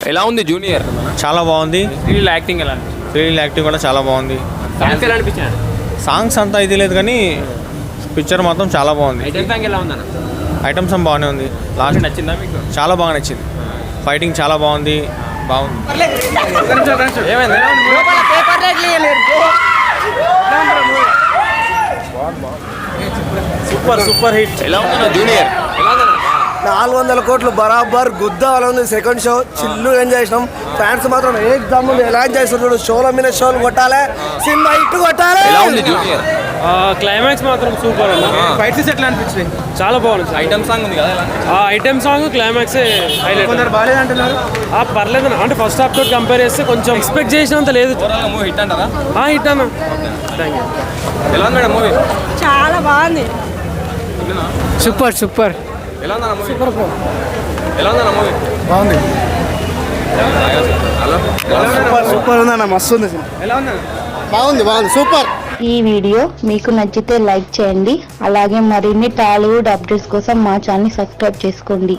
ఎలా ఉంది జూనియర్? చాలా బాగుంది. శ్రీలీల యాక్టింగ్ ఎలా అనిపించింది? శ్రీలీల యాక్టింగ్ కూడా చాలా బాగుంది. సాంగ్స్ ఎలా అనిపించాడు? సాంగ్స్ అంతా ఇది లేదు కానీ పిక్చర్ మాత్రం చాలా బాగుంది. ఐటమ్ సాంగ్ ఎలా ఉందన్న? ఐటమ్స్ బాగానే ఉంది. లాస్ట్ నచ్చిందా మీకు? చాలా బాగా నచ్చింది. ఫైటింగ్ చాలా బాగుంది. ఏమైంది? Super hit. ఎలా ఉందన్న జూనియర్? ఎలా ఉందన్న? 400 కోట్లు బరాబర్ గుద్దాల ఉంది. సెకండ్ షో చిల్లు ఎంజాయ్ చేసినాం. ఫ్యాన్స్ మాత్రం ఎగ్జామ్ ఎలా ఎంజాయ్ చేస్తున్నాడు. షోల మీద షోలు కొట్టాలి, సినిమా ఇట్టు కొట్టాలి. ఎలా ఉంది జూనియర్? క్లైమాక్స్ మాత్రం సూపర్ ఉంది. ఫైట్ సీన్స్ ఎట్లా అనిపించింది? చాలా బాగుంది. ఐటమ్ సాంగ్ ఉంది కదా, ఎలా అనిపించింది? ఆ ఐటెం సాంగ్ క్లైమాక్స్ హైలైట్. కొందరు బాగాలేదు అంటున్నారు. పర్లేదు అంటే ఫస్ట్ హాఫ్ తోటి కంపేర్ చేస్తే కొంచెం ఎక్స్పెక్ట్ చేసినంత లేదు. ఓవరాల్గా మూవీ హిట్ అంటారా? హిట్ అన్న. Thank you. ఎలా ఉంది మేడం మూవీ? చాలా బాగుంది. సూపర్ ఎలా ఉందన్న మూవీ? ఎలా ఉందన్న మూవీ? బాగుంది. హలో, సూపర్ ఉందన్న, మస్తు ఉంది. ఎలా ఉందన్న? బాగుంది సూపర్. ఈ వీడియో మీకు నచ్చితే లైక్ చేయండి. అలాగే మరిన్ని టాలీవుడ్ అప్డేట్స్ కోసం మా ఛానల్ సబ్స్క్రైబ్ చేసుకోండి.